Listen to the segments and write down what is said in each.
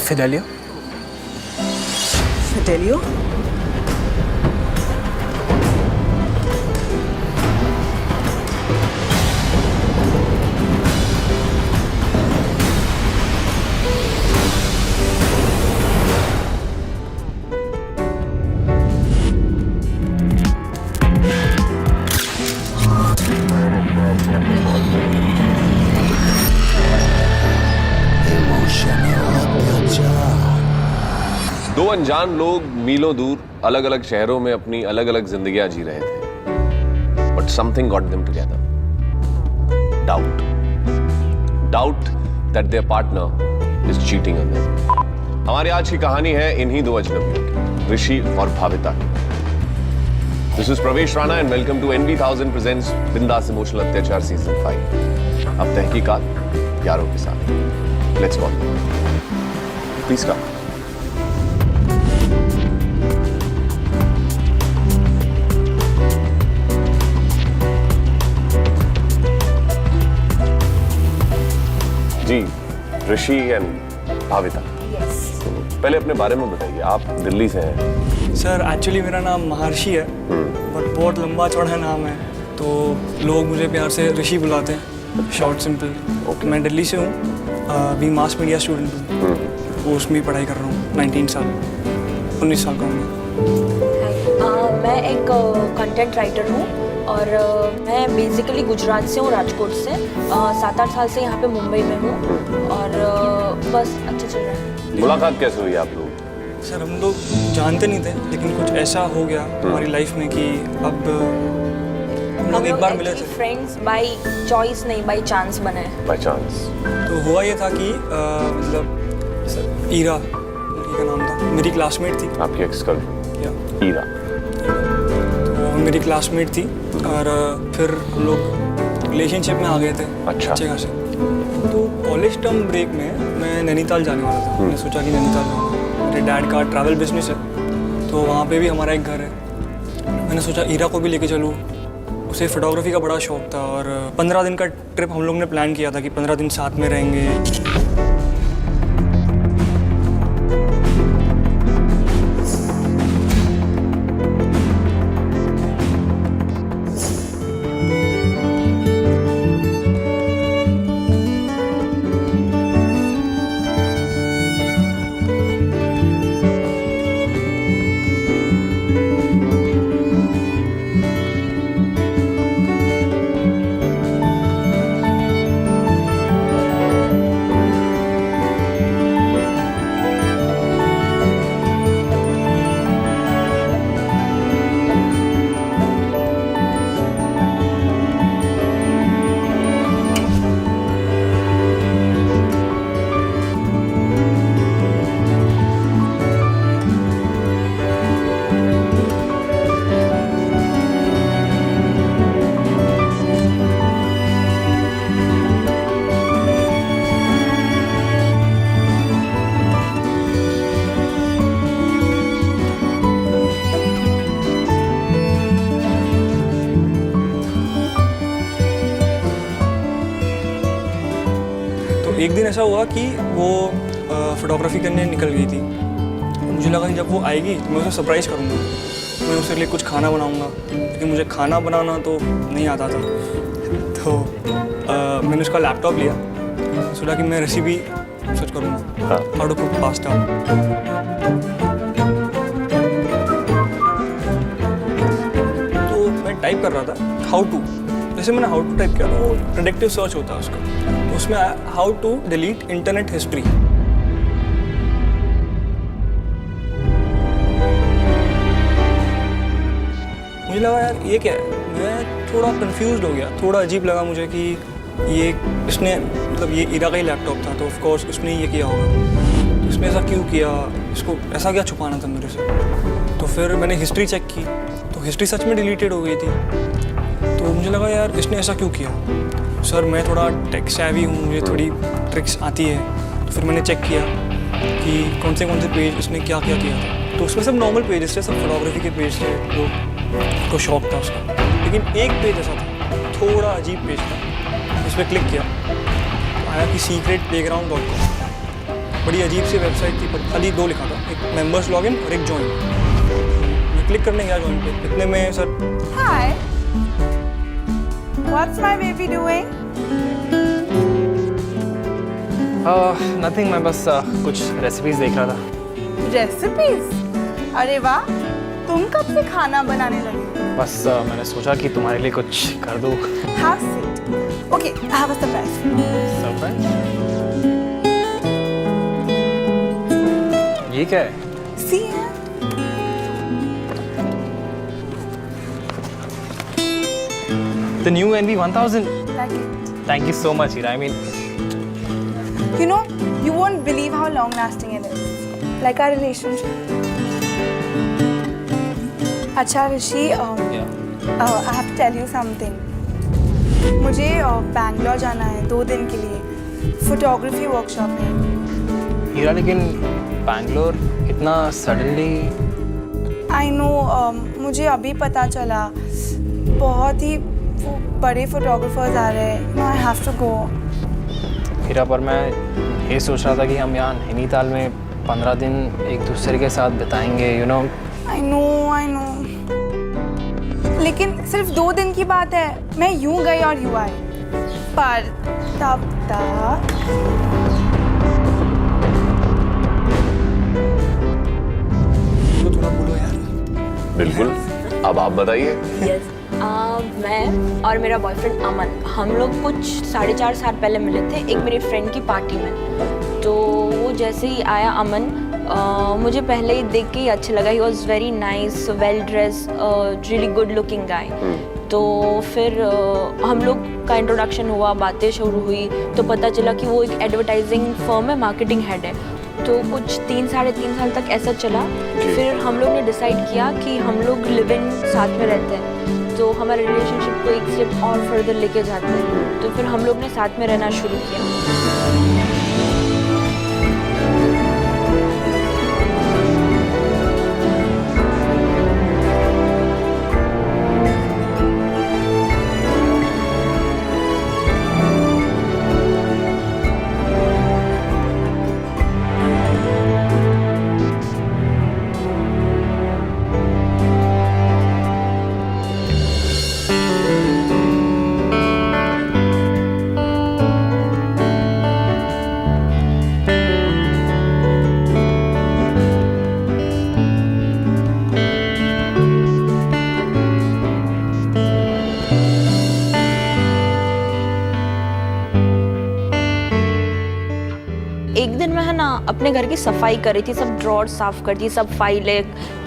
Fidelio? Fidelio? दो अनजान लोग मीलों दूर अलग अलग शहरों में अपनी अलग अलग जिंदगियां जी रहे थे, but something got them together. Doubt that there partner is cheating on them. हमारी आज की कहानी है इन्हीं दो अजनबियों की, ऋषि और भाविता की। This is Pravesh Rana and welcome to NV1000 presents Bindass emotional Atyachar season 5। अब तहकीकात यारों के साथ। Let's go. Please start. जी, ऋषि एंड भाविता। तो पहले अपने बारे में बताइए, आप दिल्ली से हैं। सर एक्चुअली मेरा नाम महर्षि है, बट बहुत लंबा चौड़ा नाम है, तो लोग मुझे प्यार से ऋषि बुलाते हैं, शॉर्ट सिंपल। मैं दिल्ली से हूँ, अभी मास मीडिया स्टूडेंट हूँ, पोस्ट में पढ़ाई कर रहा हूँ। 19 साल का हूँ मैं। मैं एक कंटेंट राइटर हूँ और मैं बेसिकली गुजरात से हूँ, राजकोट से। 7-8 साल से यहाँ पे मुंबई में हूँ और बस अच्छा चल रहा है। मुलाकात कैसे हुई आप लोग? सर हम लोग जानते नहीं थे, लेकिन कुछ ऐसा हो गया हमारी लाइफ में कि अब हम लोग एक बार मिले थे। फ्रेंड्स बाय चॉइस नहीं, बाय चांस बने। By chance. तो हुआ ये था कि मतलब सर ईरा लड़की का नाम था, मेरी क्लासमेट थी। आपकी एक्स गर्लफ्रेंड ईरा? तो मेरी क्लासमेट थी और फिर हम लोग रिलेशनशिप में आ गए थे। अच्छा। अच्छे खासे। तो कॉलेज टर्म ब्रेक में मैं नैनीताल जाने वाला था। मैंने सोचा कि नैनीताल जाऊँगा, मेरे डैड का ट्रैवल बिजनेस है, तो वहाँ पे भी हमारा एक घर है। मैंने सोचा ईरा को भी लेके चलूँ, उसे फोटोग्राफी का बड़ा शौक था और 15 दिन का ट्रिप हम लोग ने प्लान किया था कि 15 दिन साथ में रहेंगे। एक दिन ऐसा हुआ कि वो फोटोग्राफी करने निकल गई थी। मुझे लगा कि जब वो आएगी तो मैं उसे सरप्राइज़ करूँगा, मैं उसके लिए कुछ खाना बनाऊँगा, लेकिन मुझे खाना बनाना तो नहीं आता था। तो मैंने उसका लैपटॉप लिया, सोचा कि मैं रेसिपी सर्च करूँगा, हाउ टू कुक पास्ता। तो मैं टाइप कर रहा था हाउ टू, जैसे मैंने हाउ टू टाइप किया तो वो प्रेडिक्टिव सर्च होता है उसका, उसमें आया how to delete internet history. मुझे लगा यार ये क्या है, मैं थोड़ा कंफ्यूज्ड हो गया, थोड़ा अजीब लगा मुझे कि ये इसने मतलब ये ईरा का ही लैपटॉप था, तो ऑफ कोर्स उसने ये किया होगा, इसने ऐसा क्यों किया, इसको ऐसा क्या छुपाना था मेरे से। तो फिर मैंने हिस्ट्री चेक की तो हिस्ट्री सच में डिलीटेड हो गई थी। तो मुझे लगा यार इसने ऐसा क्यों किया। सर मैं थोड़ा टेक सेवी हूँ, मुझे थोड़ी ट्रिक्स आती है, तो फिर मैंने चेक किया कि कौन से पेज इसने क्या क्या किया था। तो उसमें सब नॉर्मल पेजेस थे, सब फोटोग्राफी के पेज थे, तो शौक था उसका। लेकिन एक पेज ऐसा था, थोड़ा अजीब पेज था, उस पर क्लिक किया तो आया कि secretplayground.com। बड़ी अजीब सी वेबसाइट थी, पर खाली 2 लिखा था, एक मेंबर्स लॉगिन और एक जॉइन। मैं क्लिक करने गया जॉइन पे, इतने में sir Hi. What's my baby doing? Nothing, मैं बस कुछ रेसिपीज देख रहा था। Recipes? अरे वाह, तुम कब से खाना बनाने लगे? बस मैंने सोचा कि तुम्हारे लिए कुछ कर दूँ। Have sit. Okay, I have a surprise. Surprise? ये क्या है? See ya. The new NV1000. Like it. Thank you so much, Hira. I mean, You know, you won't believe how long-lasting it is. Like our relationship. अच्छा ऋषि, I have to tell you something. मुझे बैंगलोर जाना है 2 दिन के लिए, photography workshop में। हीरा, लेकिन बैंगलोर इतना सडनली? आई नो, मुझे अभी पता चला, बहुत ही वो बड़े फोटोग्राफर्स आ रहे हैं। No, I have to go. Heera, पर मैं ये सोच रहा था कि हम यहाँ नैनीताल में 15 दिन एक दूसरे के साथ बिताएंगे, यू नो। आई नो, लेकिन सिर्फ 2 दिन की बात है। मैं यूं गई और यूं आई, पर तब तक तो थोड़ा बोलो यार। बिल्कुल, अब आप बताइए। यस, मैं और मेरा बॉयफ्रेंड अमन, हम लोग कुछ 4.5 साल पहले मिले थे एक मेरी फ्रेंड की पार्टी में। तो वो जैसे ही आया अमन, मुझे पहले ही देख के ही अच्छा लगा। He was very nice, well dress, really good looking guy. तो फिर हम लोग का इंट्रोडक्शन हुआ, बातें शुरू हुई, तो पता चला कि वो एक एडवर्टाइजिंग फर्म है, मार्केटिंग हेड है। तो कुछ 3-3.5 साल तक ऐसा चला। फिर हम लोग ने डिसाइड किया कि हम लोग लिव इन साथ में रहते हैं, तो हमारे रिलेशनशिप को एक स्टेप और फर्दर लेके जाते हैं। तो फिर हम लोग ने साथ में रहना शुरू किया। एक दिन मैं है ना अपने घर की सफाई कर रही थी, सब ड्रॉर साफ कर दी, सब फाइलें,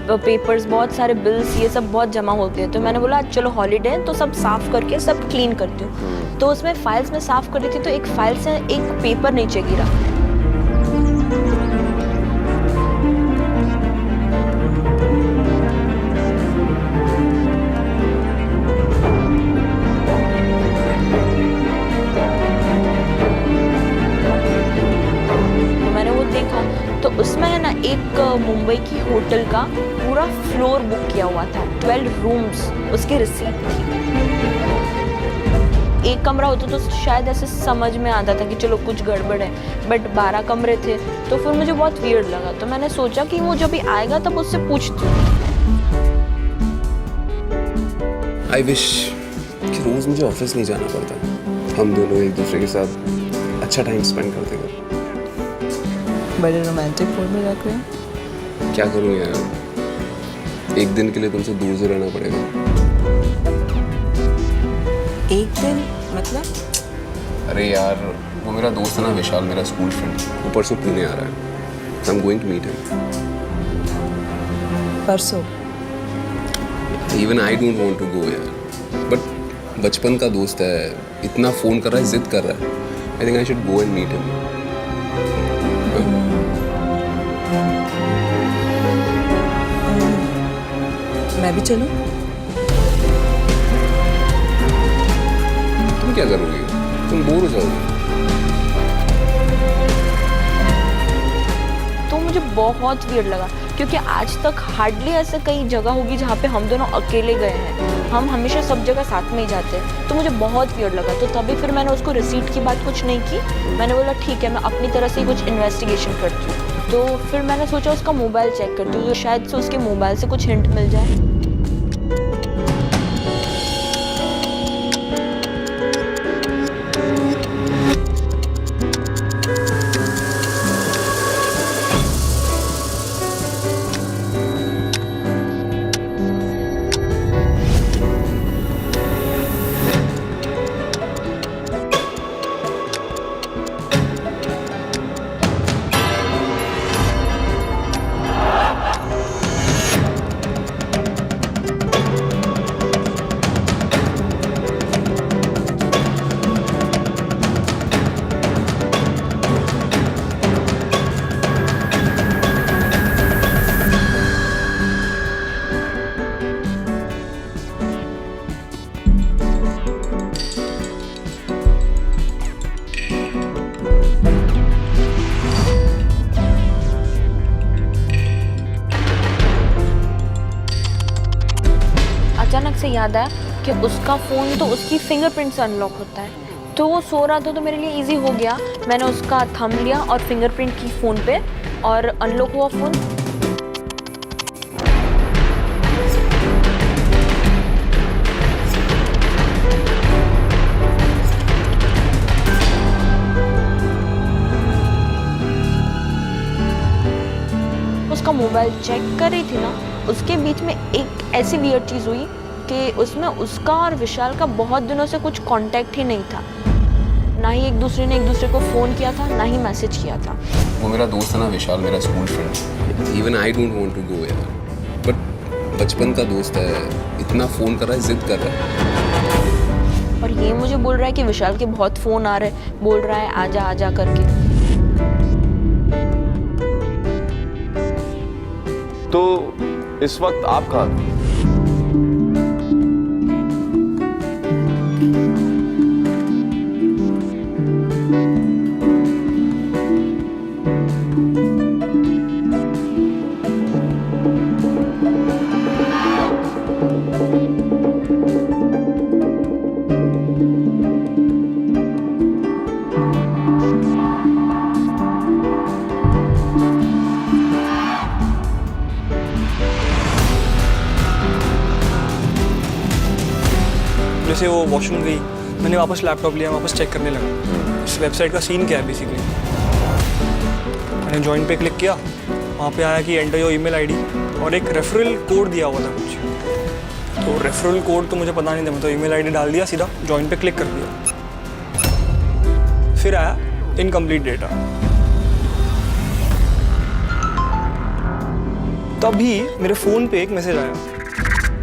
पेपर्स, बहुत सारे बिल्स, ये सब बहुत जमा होते हैं। तो मैंने बोला चलो हॉलीडे है तो सब साफ करके सब क्लीन करती हूँ। तो उसमें फाइल्स में साफ कर रही थी, तो एक फाइल से एक पेपर नीचे गिरा। तो उसमें है ना एक मुंबई की होटल का पूरा फ्लोर बुक किया हुआ था, 12 रूम्स, उसकी रिसीप्ट थी। एक कमरा होता तो शायद ऐसे समझ में आता था कि चलो कुछ गड़बड़ है, बट 12 कमरे थे। तो फिर मुझे बहुत वियर्ड लगा, तो मैंने सोचा कि वो जब भी आएगा तब उससे पूछती हूँ। आई विश कि रोज मुझे ऑफिस नहीं जाना पड़ता, हम दोनों एक दूसरे के साथ अच्छा टाइम स्पेंड करते हैं। बड़े रोमांटिक मूड में रख रहे हैं। क्या करूँ यार, एक दिन के लिए तुमसे दूर से रहना पड़ेगा। एक दिन मतलब? अरे यार, वो मेरा दोस्त है ना विशाल, मेरा स्कूल फ्रेंड, वो परसों पुणे आ रहा है। I am going to meet him. परसों? Even I don't want to go यार, बट बचपन का दोस्त है, इतना फ़ोन कर रहा है, जिद कर रहा है। I think I should go and meet him. मैं भी चलूं? तुम क्या करोगे? तुम बोर हो जाओगे। तो मुझे बहुत वियर्ड लगा, क्योंकि आज तक हार्डली ऐसे कई जगह होगी जहाँ पे हम दोनों अकेले गए हैं। हम हमेशा सब जगह साथ में ही जाते हैं, तो मुझे बहुत वियर्ड लगा। तो तभी फिर मैंने उसको रिसीट की बात कुछ नहीं की। मैंने बोला ठीक है, मैं अपनी तरह से कुछ इन्वेस्टिगेशन करती हूँ। तो फिर मैंने सोचा उसका मोबाइल चेक करती हूँ, तो शायद से उसके मोबाइल से कुछ हिंट मिल जाए। अचानक से याद आया कि उसका फ़ोन तो उसकी फिंगरप्रिंट से अनलॉक होता है। तो वो सो रहा था तो मेरे लिए इजी हो गया। मैंने उसका थंब लिया और फिंगरप्रिंट की फ़ोन पे और अनलॉक हुआ फ़ोन। उसका मोबाइल चेक कर रही थी ना, उसके बीच में एक ऐसी वियर्ड चीज़ हुई कि उसमें उसका और विशाल का बहुत दिनों से कुछ कांटेक्ट ही नहीं था। ना ही एक दूसरे ने एक दूसरे को फ़ोन किया था, ना ही मैसेज किया था। वो मेरा दोस्त है ना विशाल, मेरा school friend. Even I don't want to go यार, बट बचपन का दोस्त है, इतना फ़ोन कर रहा है, जिद कर रहा है। और ये मुझे बोल रहा है कि विशाल के बहुत फ़ोन आ रहे, बोल रहा है आजा आजा करके। तो इस वक्त आप कहाँ थे? जैसे वो वॉशरूम गई, मैंने वापस लैपटॉप लिया, वापस चेक करने लगा इस वेबसाइट का सीन क्या है। बेसिकली मैंने ज्वाइन पे क्लिक किया, वहाँ पे आया कि एंटर योर ईमेल आईडी और एक रेफरल कोड दिया हुआ था कुछ। तो रेफरल कोड तो मुझे पता नहीं था, मैं तो ईमेल आईडी डाल दिया, सीधा ज्वाइन पे क्लिक कर दिया। फिर आया इनकम्प्लीट डेटा। तभी मेरे फ़ोन पे एक मैसेज आया,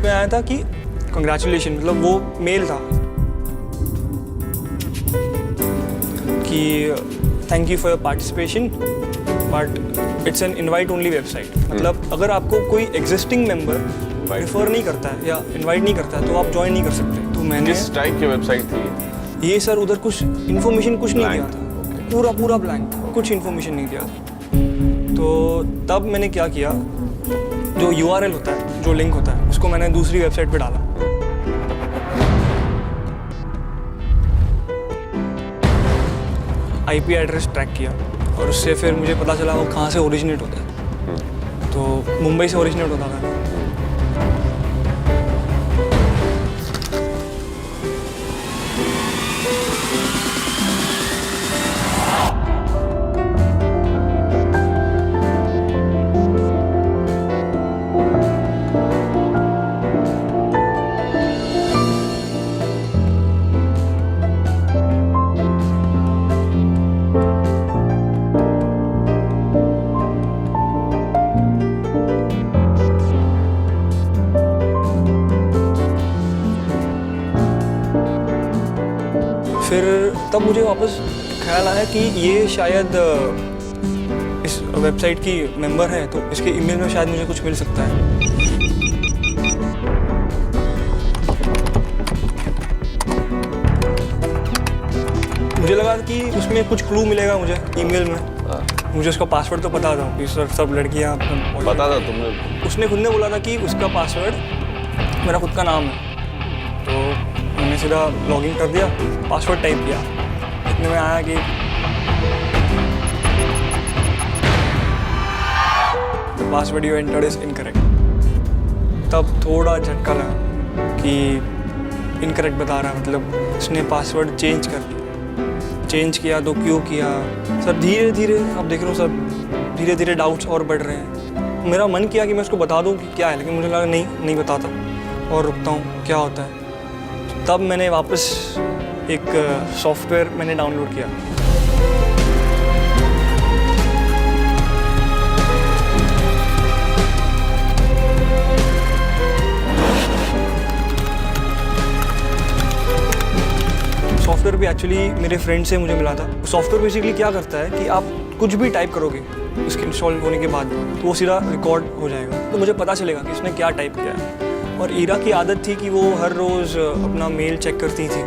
मैं आया था कि कंग्रेचुलेशन, मतलब वो मेल था कि thank you for your participation but it's an invite only website. मतलब अगर आपको कोई एग्जिस्टिंग मेंबर प्रेफर नहीं करता है या इनवाइट नहीं करता है तो आप ज्वाइन नहीं कर सकते। तो मैंने किस टाइप की वेबसाइट थी ये सर, उधर कुछ इन्फॉर्मेशन कुछ नहीं दिया था, पूरा ब्लैंक, कुछ इन्फॉर्मेशन नहीं दिया था। तो तब मैंने क्या किया, जो URL होता है, जो लिंक होता है, उसको मैंने दूसरी वेबसाइट पे डाला। IP एड्रेस ट्रैक किया और उससे फिर मुझे पता चला वो कहाँ से ओरिजिनेट होता है। तो मुंबई से ओरिजिनेट होता था। फिर तब मुझे वापस ख्याल आया कि ये शायद इस वेबसाइट की मेंबर है, तो इसके ईमेल में शायद मुझे कुछ मिल सकता है। मुझे लगा कि उसमें कुछ क्लू मिलेगा मुझे ईमेल में। मुझे उसका पासवर्ड तो पता था कि सर सब लड़कियाँ बता था तुमने? उसने खुद ने बोला था कि उसका पासवर्ड मेरा खुद का नाम है, तो मैंने सीधा लॉगिन कर दिया, पासवर्ड टाइप किया, इतने में आया कि password you entered is incorrect. तब थोड़ा झटका लगा कि इनकरेक्ट बता रहा है, मतलब उसने पासवर्ड चेंज कर दिया। चेंज किया तो क्यों किया सर? धीरे धीरे आप देख रहे हो सर, धीरे धीरे डाउट्स और बढ़ रहे हैं। मेरा मन किया कि मैं उसको बता दूं कि क्या है, लेकिन मुझे लगा नहीं बताता और रुकता हूँ क्या होता है। तब मैंने वापस एक सॉफ्टवेयर मैंने डाउनलोड किया। सॉफ्टवेयर भी एक्चुअली मेरे फ्रेंड से मुझे मिला था। सॉफ्टवेयर बेसिकली क्या करता है कि आप कुछ भी टाइप करोगे इसके इंस्टॉल होने के बाद तो वो सीधा रिकॉर्ड हो जाएगा, तो मुझे पता चलेगा कि इसने क्या टाइप किया है। और ईरा की आदत थी कि वो हर रोज़ अपना मेल चेक करती थी,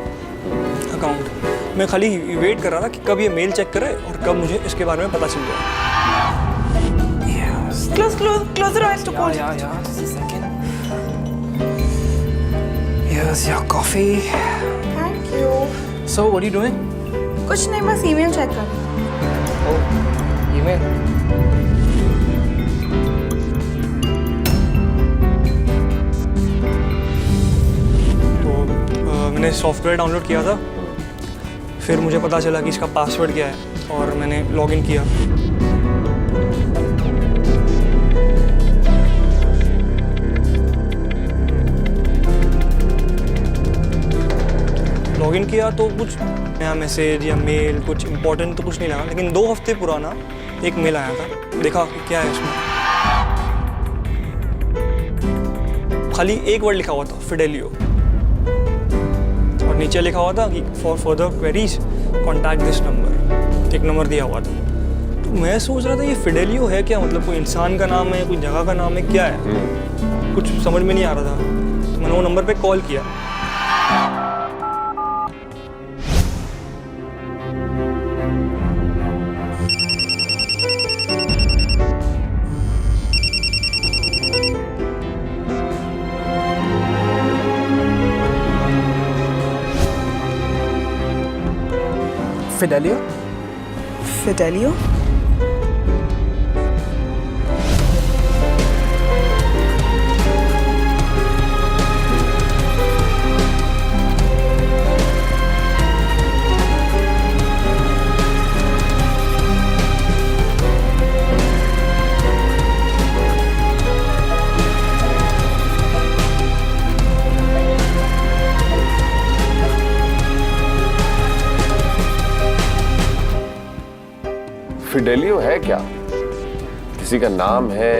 अकाउंट। मैं खाली वेट कर रहा था कि कब ये मेल चेक करे और कब मुझे इसके बारे में पता चल जाए। Close your eyes to cold. Yeah, just a second. Here's your coffee. Thank you. So, what are you doing? कुछ नहीं, बस ईमेल चेक कर। Oh, email. तो मैंने सॉफ्टवेयर डाउनलोड किया था, फिर मुझे पता चला कि इसका पासवर्ड क्या है और मैंने लॉगिन किया। लॉगिन किया तो कुछ नया मैसेज या मेल कुछ इंपॉर्टेंट तो कुछ नहीं लगा, लेकिन 2 हफ्ते पुराना एक मेल आया था। देखा कि क्या है उसमें, खाली एक वर्ड लिखा हुआ था, फिडेलियो, और नीचे लिखा हुआ था कि for further queries contact this number, एक नंबर दिया हुआ था। तो मैं सोच रहा था ये फिडेलियो है क्या, मतलब कोई इंसान का नाम है, कोई जगह का नाम है, क्या है, कुछ समझ में नहीं आ रहा था। तो मैंने वो नंबर पे कॉल किया। Fidelio? Fidelio? फिडेलियो है क्या? किसी का नाम है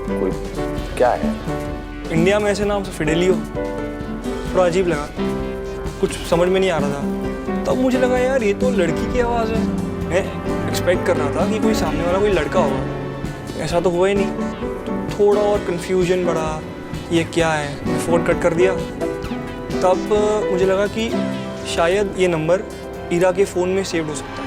कोई, क्या है? इंडिया में ऐसे नाम से फिडेलियो थोड़ा अजीब लगा, कुछ समझ में नहीं आ रहा था। तब मुझे लगा यार ये तो लड़की की आवाज़ है। मैं एक्सपेक्ट कर रहा था कि कोई सामने वाला कोई लड़का होगा, ऐसा तो हुआ ही नहीं। तो थोड़ा और कन्फ्यूजन बढ़ा, ये क्या है। मैं फ़ोन कट कर दिया। तब मुझे लगा कि शायद ये नंबर ईरा के फ़ोन में सेव्ड हो सकता है।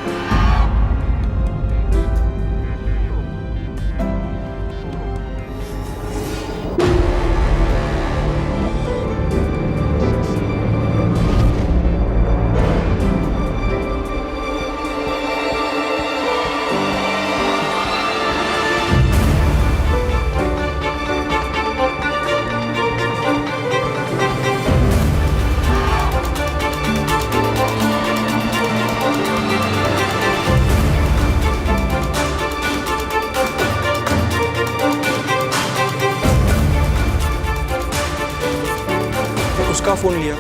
उसका फ़ोन लिया,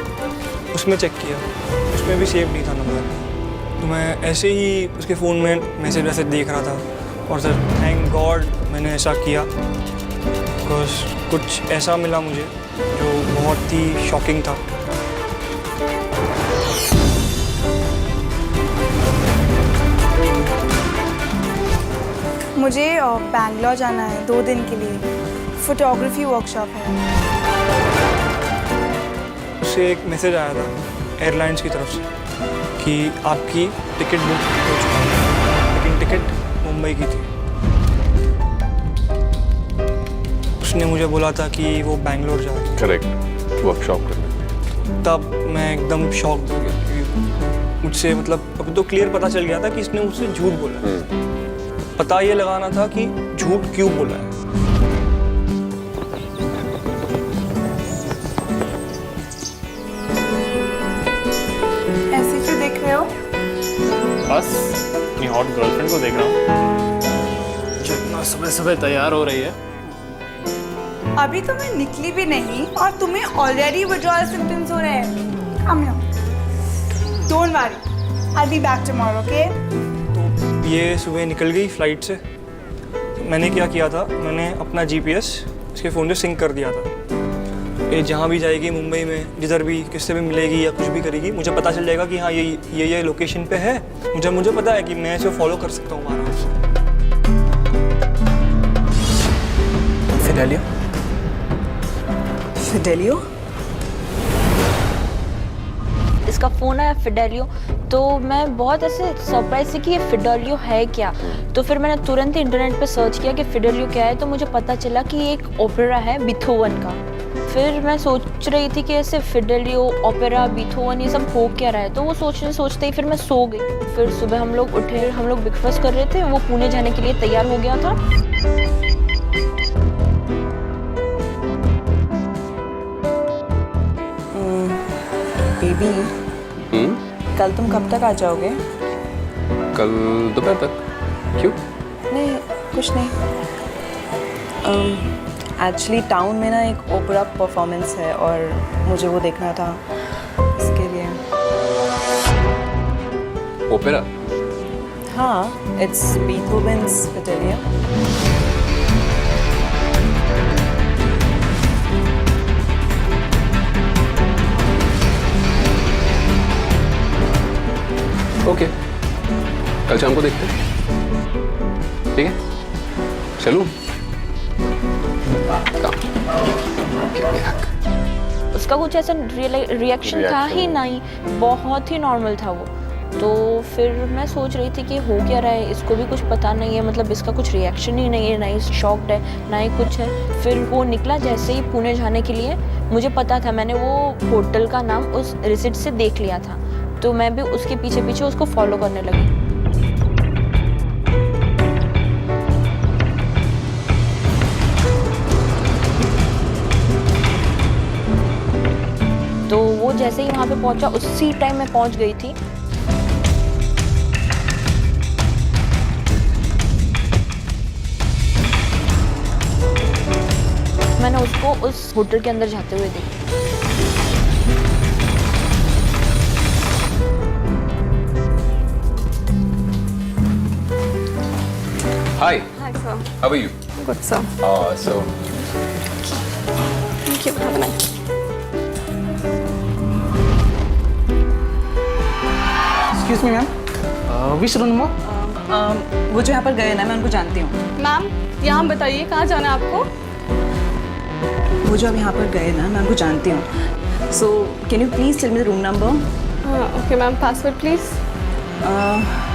उसमें चेक किया, उसमें भी सेव नहीं था नंबर। तो मैं ऐसे ही उसके फ़ोन में मैसेज वैसेज देख रहा था, और सर थैंक गॉड मैंने ऐसा किया, बिकॉज कुछ ऐसा मिला मुझे जो बहुत ही शॉकिंग था। मुझे बैंगलोर जाना है 2 दिन के लिए, फोटोग्राफी वर्कशॉप है। उससे एक मैसेज आया था एयरलाइंस की तरफ से कि आपकी टिकट बुक हो चुकी है, लेकिन टिकट मुंबई की थी। उसने मुझे बोला था कि वो बैंगलोर जा रही है। करेक्ट, वर्कशॉप करने। तब मैं एकदम शॉक हो गया क्योंकि मुझसे मतलब अब तो क्लियर पता चल गया था कि इसने मुझसे झूठ बोला है। पता ये लगाना था कि झूठ क्यों बोला है। ऐसे क्यों देख रहे हो? बस अपनी हॉट गर्लफ्रेंड को देख रहा हूँ जो इतना सुबह सुबह तैयार हो रही है। अभी तो मैं निकली भी नहीं और तुम्हें ऑलरेडी विड्रॉल सिम्पटम्स हो रहे हैं। Come here. Don't worry. I'll be back tomorrow, okay? तो ये सुबह निकल गई फ्लाइट से। मैंने क्या किया था, मैंने अपना GPS इसके फ़ोन से सिंक कर दिया था। ये जहाँ भी जाएगी मुंबई में, जिधर भी किससे भी मिलेगी या कुछ भी करेगी, मुझे पता चल जाएगा कि हाँ ये लोकेशन पे है। मुझे पता है कि मैं इसे फॉलो कर सकता हूँ आराम से। फिडेलियो? फिडेलियो? इसका फ़ोन आया फिडेलियो, तो मैं बहुत ऐसे सरप्राइज थी कि ये फिडेलियो है क्या। तो फिर मैंने तुरंत ही इंटरनेट पे सर्च किया कि फिडेलियो क्या है, तो मुझे पता चला कि ये एक ओपेरा है बीथोवन का। फिर मैं सोच रही थी कि ऐसे फिडेलियो, ओपेरा, बीथोवन ये सब हो क्या रहा है, तो वो सोचते ही फिर मैं सो गई। फिर सुबह हम लोग उठे, हम लोग ब्रेकफास्ट कर रहे थे, वो पुणे जाने के लिए तैयार हो गया था। बेबी, कल तुम कब तक आ जाओगे? कल दोपहर तक। क्यों? नहीं, कुछ नहीं। एक्चुअली टाउन में ना एक ओपेरा परफॉर्मेंस है और मुझे वो देखना था, इसके लिए। ओपेरा? हाँ, इट्स बीथोवेन्स फिडेलियो। ओके, कल शाम को देखते हैं। ठीक है, चलूं? उसका कुछ ऐसा रिएक्शन था ही नहीं, बहुत ही नॉर्मल था वो। तो फिर मैं सोच रही थी कि हो क्या रहा है, इसको भी कुछ पता नहीं है, मतलब इसका कुछ रिएक्शन ही नहीं है, ना ही शॉक्ड है, ना ही कुछ है। फिर वो निकला जैसे ही पुणे जाने के लिए, मुझे पता था, मैंने वो होटल का नाम उस रिसिप्ट से देख लिया था, तो मैं भी उसके पीछे पीछे उसको फॉलो करने लगी। तो वो जैसे ही वहाँ पे पहुँचा, उसी टाइम मैं पहुँच गई थी। मैंने उसको उस होटल के अंदर जाते हुए देखा। Hi. Hi, sir. How are you? Good, sir. So Thank you. Have a nice day. Excuse me ma'am, which room number? वो जो यहाँ पर गए ना, मैं उनको जानती हूँ। मैम, यहाँ बताइए कहाँ जाना है आपको? वो जो अब यहाँ पर गए ना, मैं उनको जानती हूँ। So can you please tell me the room number? हाँ, okay ma'am, password please.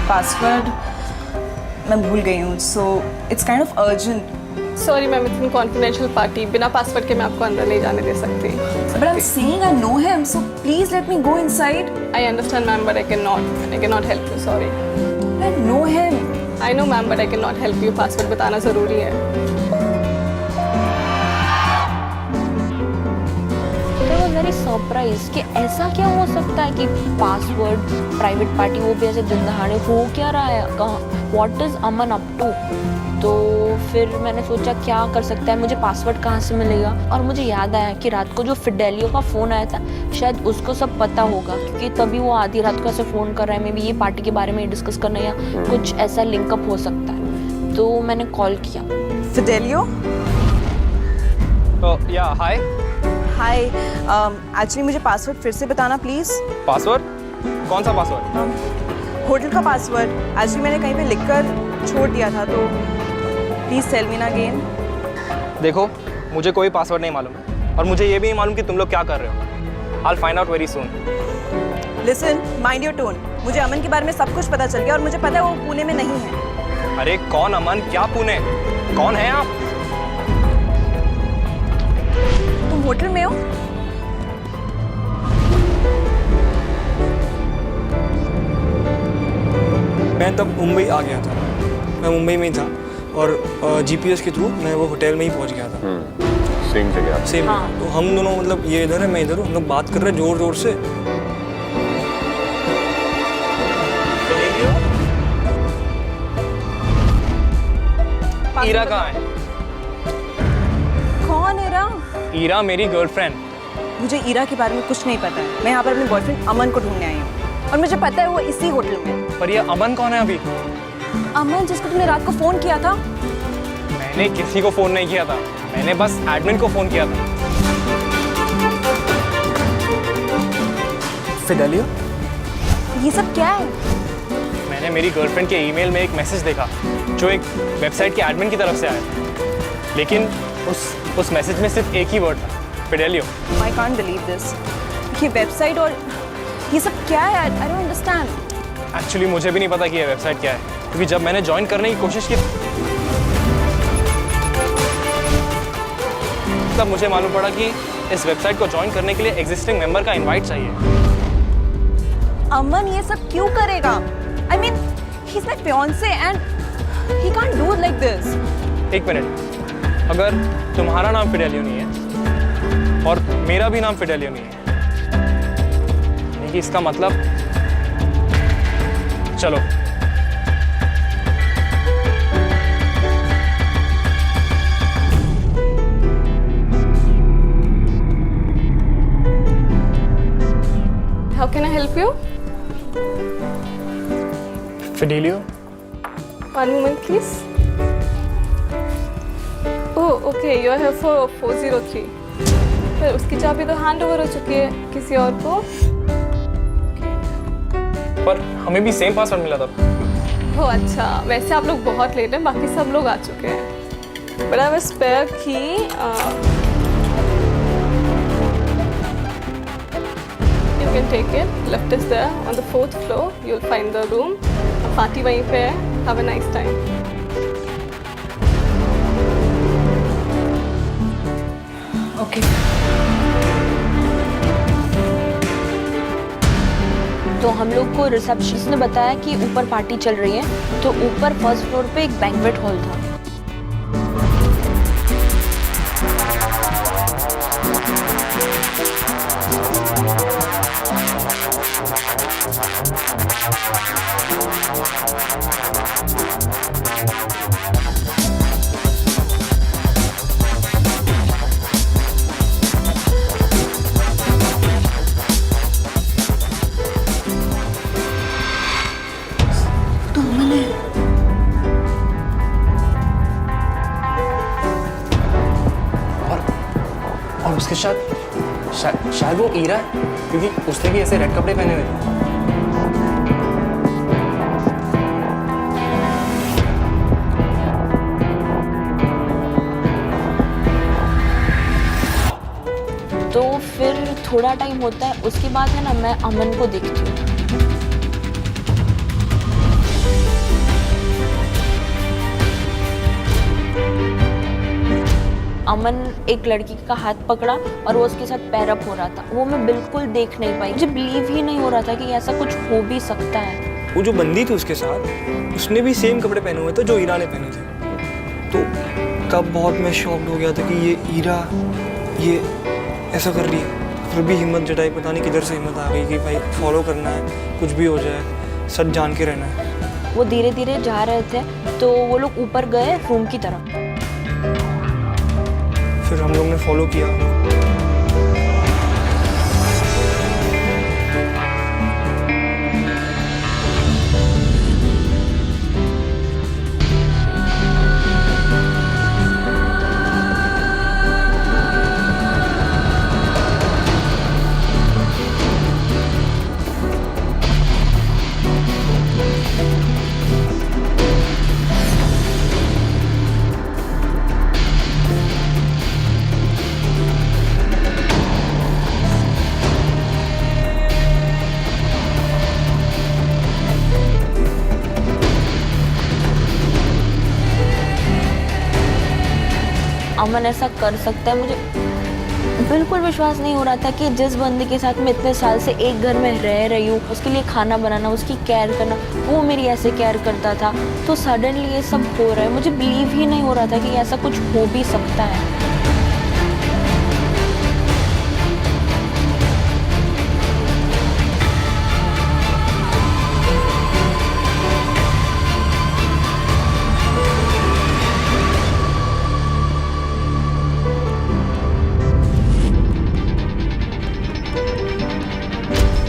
Password मैं भूल गई हूँ, so it's kind of urgent. Sorry ma'am, इतनी कॉन्फिडेंशियल पार्टी, बिना पासवर्ड के मैं आपको अंदर नहीं जाने दे सकती। But I am saying I know him, so please let me go inside. I understand ma'am, but I can not help you, sorry. I know him. I know ma'am, but I can not help you, password बताना ज़रूरी है। Very surprise कि ऐसा क्या हो सकता है कि पासवर्ड, प्राइवेट पार्टी, वो भी ऐसे दिन दहाड़े, हो क्या रहा है, कहाँ, what is Aman up to. तो फिर मैंने सोचा क्या कर सकता है, मुझे पासवर्ड कहाँ से मिलेगा। और मुझे याद आया कि रात को जो फिडेलियो का फ़ोन आया था, शायद उसको सब पता होगा, क्योंकि तभी वो आधी रात को ऐसे फ़ोन कर रहा है, मे बी ये पार्टी के बारे में डिस्कस करना या कुछ ऐसा लिंकअप हो सकता है। तो मैंने कॉल किया। फिडेलियो? या हाय। हाय, एक्चुअली मुझे पासवर्ड फिर से बताना प्लीज़। पासवर्ड? कौन सा पासवर्ड? होटल का पासवर्ड। एक्चुअली मैंने कहीं पे लिखकर छोड़ दिया था, तो प्लीज़ टेल मी ना अगेन। देखो, मुझे कोई पासवर्ड नहीं मालूम है और मुझे ये भी नहीं मालूम कि तुम लोग क्या कर रहे हो। I'll find out very soon. Listen, mind your tone. मुझे अमन के बारे में सब कुछ पता चल गया और मुझे पता है वो पुणे में नहीं है। अरे कौन अमन, क्या पुणे, कौन है आप? तुम होटल में हो? मैं तब मुंबई आ गया था, मैं मुंबई में ही था और जीपीएस के थ्रू मैं वो होटल में ही पहुंच गया था। सेम जगह। सेम। हाँ। तो हम दोनों मतलब ये इधर है मैं इधर हूँ, हम लोग बात कर रहे हैं जोर जोर से। ईरा कहाँ है? कौन है रा? ईरा मेरी गर्लफ्रेंड। मुझे ईरा के बारे में कुछ नहीं पता है। मैं यहाँ पर अपने बॉयफ्रेंड अमन को ढूंढने आई हूँ और मुझे पता है वो इसी होटल में है। पर ये अमन कौन है अभी? अमन जिसको तुमने रात को फोन किया था। मैंने किसी को फोन नहीं किया था, मैंने बस एडमिन को फोन किया था। फिडेलियो, ये सब क्या है? मैंने मेरी गर्लफ्रेंड के ईमेल में एक मैसेज देखा जो एक वेबसाइट के एडमिन की तरफ से आया था, लेकिन उस मैसेज में सिर्फ एक ही वर्ड था, Fidelio. I can't believe this. ये वेबसाइट और ये सब क्या है? I don't understand. एक्चुअली मुझे भी नहीं पता कि ये वेबसाइट क्या है, क्योंकि जब मैंने ज्वाइन करने की कोशिश की तब मुझे मालूम पड़ा कि इस वेबसाइट को ज्वाइन करने के लिए एग्जिस्टिंग मेंबर का इनवाइट चाहिए। अमन ये सब क्यों करेगा? I mean he is my fiance and he can't do it like this. एक मिनट, अगर तुम्हारा नाम फिडेलियो नहीं है और मेरा भी नाम फिडेलियो नहीं है, यानी कि इसका मतलब चलो How can I help you? फिडेलियो। One moment, please. Oh, okay. You are here for 403. पर उसकी चाबी तो हैंड ओवर हो चुकी है किसी और को। पर हमें भी सेम पासवर्ड मिला था। हो अच्छा, वैसे आप लोग बहुत लेट हैं, बाकी सब लोग आ चुके हैं। But I have a spare key. You can take it. Left is there on the 4th floor. You'll find the room. Party वहीं पे है. Have a nice time. Okay. तो हम लोग को रिसेप्शनिस्ट ने बताया कि ऊपर पार्टी चल रही है, तो ऊपर फर्स्ट फ्लोर पे एक बैंक्वेट हॉल था। और उसके शायद वो ईरा है, क्योंकि उसने भी ऐसे रेड कपड़े पहने हुए थे। तो फिर थोड़ा टाइम होता है, उसके बाद है ना मैं अमन को देखती हूँ। अमन एक लड़की का हाथ पकड़ा और वो उसके साथ पैर अप हो रहा था। वो मैं बिल्कुल देख नहीं पाई, मुझे बिलीव ही नहीं हो रहा था कि ऐसा कुछ हो भी सकता है। वो जो बंदी थी उसके साथ, उसने भी सेम कपड़े पहने हुए थे जो ईरा ने पहने थे। तो तब बहुत मैं शॉक्ड हो गया था कि ये ईरा ये ऐसा कर रही है। फिर भी हिम्मत जटाई, पता नहीं किधर से हिम्मत आ गई कि भाई फॉलो करना है, कुछ भी हो जाए सच जान के रहना है। वो धीरे धीरे जा रहे थे, तो वो लोग ऊपर गए रूम की तरफ। फिर हम लोग ने फॉलो किया। अमन ऐसा कर सकता है। मुझे बिल्कुल विश्वास नहीं हो रहा था कि जिस बंदे के साथ मैं इतने साल से एक घर में रह रही हूँ, उसके लिए खाना बनाना, उसकी केयर करना, वो मेरी ऐसे केयर करता था, तो सडनली ये सब हो रहा है। मुझे बिलीव ही नहीं हो रहा था कि ऐसा कुछ हो भी सकता है।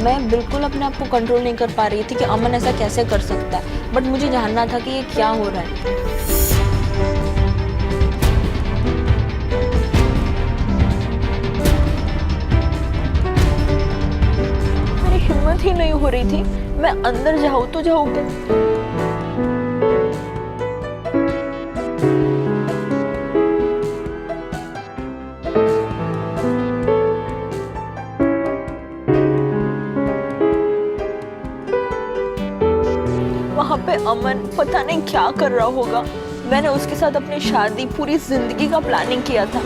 मैं बिल्कुल अपने आप को कंट्रोल नहीं कर पा रही थी कि अमन ऐसा कैसे कर सकता है, बट मुझे जानना था कि ये क्या हो रहा है। मेरी हिम्मत ही नहीं हो रही थी, मैं अंदर जाऊँ तो जाऊँ क्या? वहाँ पे अमन पता नहीं क्या कर रहा होगा। मैंने उसके साथ अपनी शादी, पूरी जिंदगी का प्लानिंग किया था।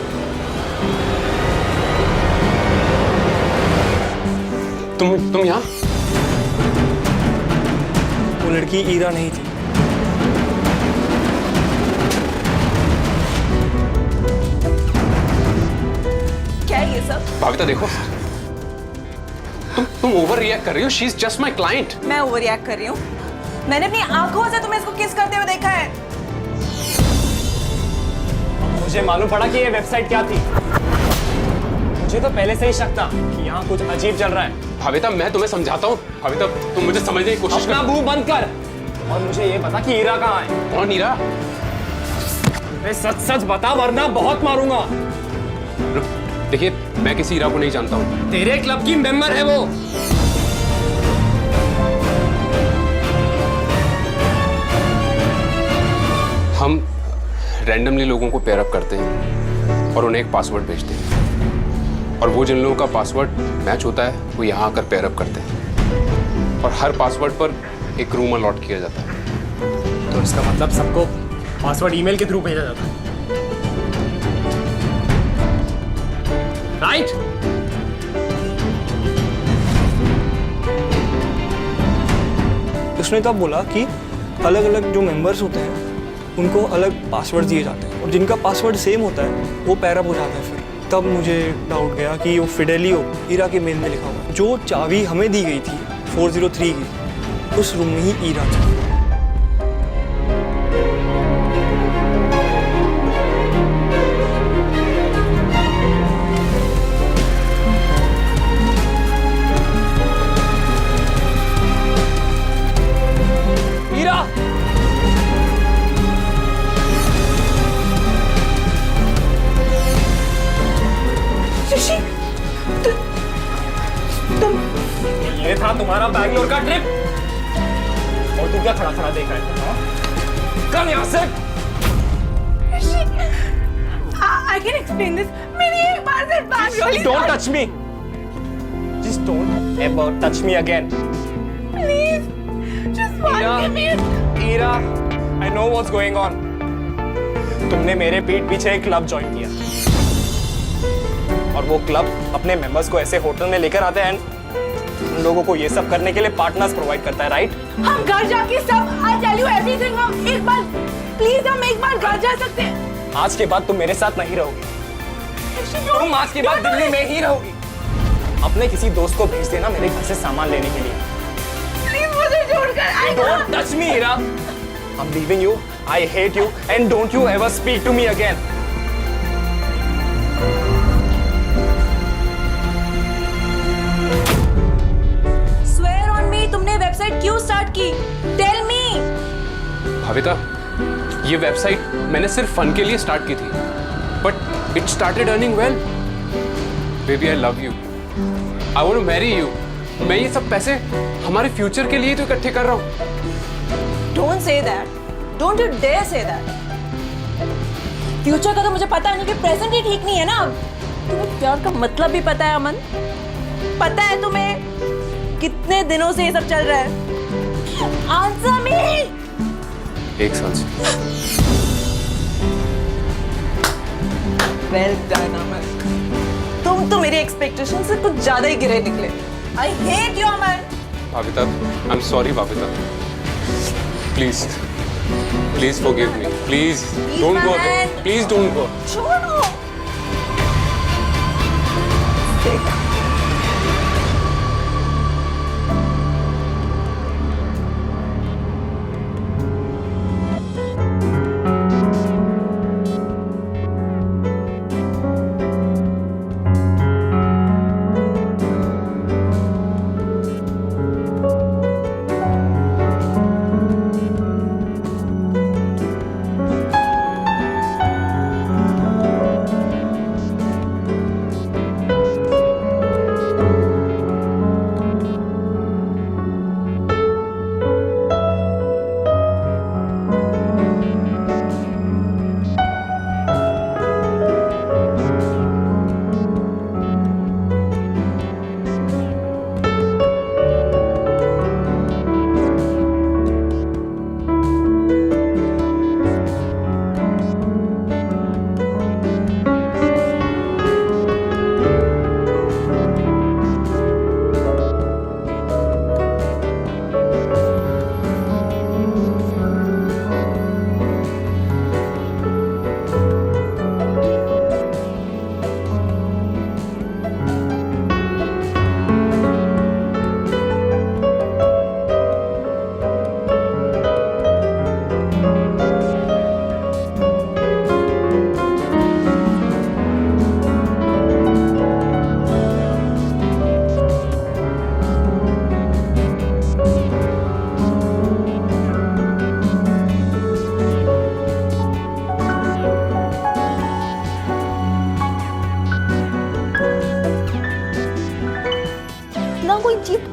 तुम यहाँ? वो लड़की ईरा नहीं थी। क्या है ये सब? भाविता देखो, तुम ओवर रिएक्ट कर रही हो। She is just my client. मैं ओवर रिएक्ट कर रही हूँ? मैंने अपनी आंखों से तुम्हें इसको किस करते हुए देखा है। मुझे मालूम पड़ा कि ये वेबसाइट क्या थी। मुझे तो पहले से ही शक था कि यहाँ कुछ अजीब चल रहा है। भाविता मैं तुम्हें समझाता हूँ। भाविता तुम मुझे समझने की कोशिश अपना मुंह बंद कर और मुझे ये बता कि ईरा कहाँ है। कौन ईरा? सच सच बता वरना बहुत मारूंगा। देखिए मैं किसी ईरा को नहीं जानता हूँ। तेरे क्लब की मेंबर है वो। हम रैंडमली लोगों को पेयर अप करते हैं और उन्हें एक पासवर्ड भेजते हैं, और वो जिन लोगों का पासवर्ड मैच होता है वो यहाँ आकर पेयर अप करते हैं, और हर पासवर्ड पर एक रूम अलॉट किया जाता है। तो इसका मतलब सबको पासवर्ड ईमेल के थ्रू भेजा जाता है, राइट? उसने तब बोला कि अलग अलग जो मेंबर्स होते हैं उनको अलग पासवर्ड दिए जाते हैं, और जिनका पासवर्ड सेम होता है वो पैरअप हो जाता है। फिर तब मुझे डाउट गया कि वो फिडेलियो ईरा के मेल में लिखा हुआ है। जो चाबी हमें दी गई थी 403 की, उस रूम में ही ईरा था। ये था तुम्हारा बैंगलोर का ट्रिप, और तू क्या खड़ा खड़ा देख रहा है? कम यहाँ से। I can explain this. मेरी एक बार सिर्फ Bangalore. Don't touch me. Just don't ever touch me again. Please, just one minute. Ira, I know what's going on. तुमने मेरे पीठ पीछे एक क्लब ज्वाइन किया, और वो क्लब अपने मेंबर्स को ऐसे होटल में लेकर आते हैं, उन लोगों को ये सब करने के लिए पार्टनर्स प्रोवाइड करता है, राइट? हम घर जाके सब I'll tell you everything. हम एक बार प्लीज हम एक बार घर जा सकते हैं। आज के बाद तुम मेरे साथ नहीं रहोगी। तुम आज के बाद दिल्ली में ही रहोगी। अपने किसी दोस्त को भेज देना मेरे घर से सामान लेने के लिए। प्लीज मुझे छोड़कर Don't touch me, Ira. I'm leaving you. I hate you, and don't you ever speak to me again. Swear on me, तुमने वेबसाइट क्यों स्टार्ट की? Tell me. भाविता ये वेबसाइट मैंने सिर्फ फन के लिए स्टार्ट की थी, but it started earning well. Baby I love you, I want to marry you. मैं ये सब पैसे हमारे फ्यूचर के लिए तो इकट्ठे कर रहा हूँ। Don't say that. Don't you dare say that. Future का तो मुझे पता नहीं कि प्रेजेंट ही ठीक नहीं है ना। तुम्हें प्यार का मतलब भी पता है अमन? पता है तुम्हें कितने दिनों से ये सब चल रहा है? Answer me. 1 साल से। वेल डन अमन, तुम तो मेरी एक्सपेक्टेशन से कुछ ज्यादा ही गिरे निकले। I hate you Aman. Bhavita, I am sorry Bhavita, please please forgive me, please don't go, please don't go. छोड़ो।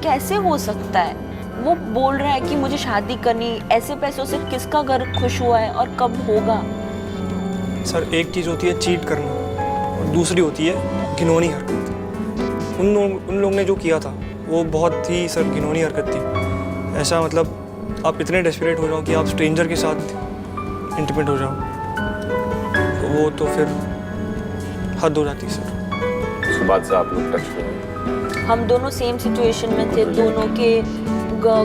कैसे हो सकता है? वो बोल रहा है कि मुझे शादी करनी, ऐसे पैसों से किसका घर खुश हुआ है और कब होगा? सर एक चीज़ होती है चीट करना और दूसरी होती है घिनौनी हरकत। उन लोग ने जो किया था वो बहुत ही सर घिनौनी हरकत थी। ऐसा मतलब आप इतने डेस्परेट हो जाओ कि आप स्ट्रेंजर के साथ इंटीमेट हो जाओ, तो वो तो फिर हद हो जाती सर। उसके बाद से आप लोग टच में? हम दोनों सेम सिचुएशन में थे, दोनों के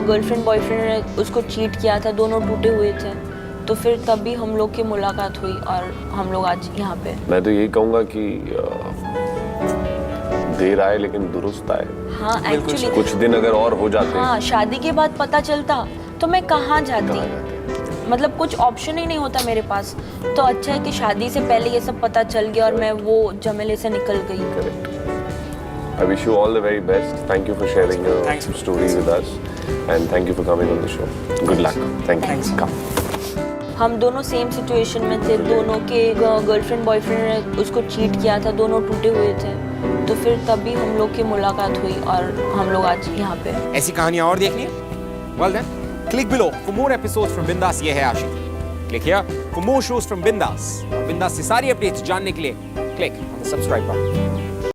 गर्लफ्रेंड बॉयफ्रेंड ने उसको चीट किया था, दोनों टूटे हुए थे, तो फिर तभी हम लोग की मुलाकात हुई और हम लोग आज यहाँ पे। मैं तो यही कहूँगा कि देर आए लेकिन दुरुस्त आए। हाँ एक्चुअली कुछ दिन अगर और हो जाते, हाँ शादी के बाद पता चलता तो मैं कहाँ जाती, मतलब कुछ ऑप्शन ही नहीं होता मेरे पास। तो अच्छा है कि शादी से पहले ये सब पता चल गया और मैं वो झमेले से निकल गई। Correct. I wish you all the very best. Thank you for sharing your story with us, and thank you for coming on the show. Good luck. Thank you. Come. हम दोनों सेम सिचुएशन में थे, दोनों के girlfriend boyfriend ने उसको cheat किया था, दोनों टूटे हुए थे, तो फिर तभी हम लोग की मुलाकात हुई और हम लोग आज यहाँ पे। ऐसी कहानियाँ और देखनी है? Well then, click below for more episodes from Bindas ये है आशिक। Click here for more shows from Bindas। Bindas से सारी अपडेट्स जानने के लिए click on the subscribe button।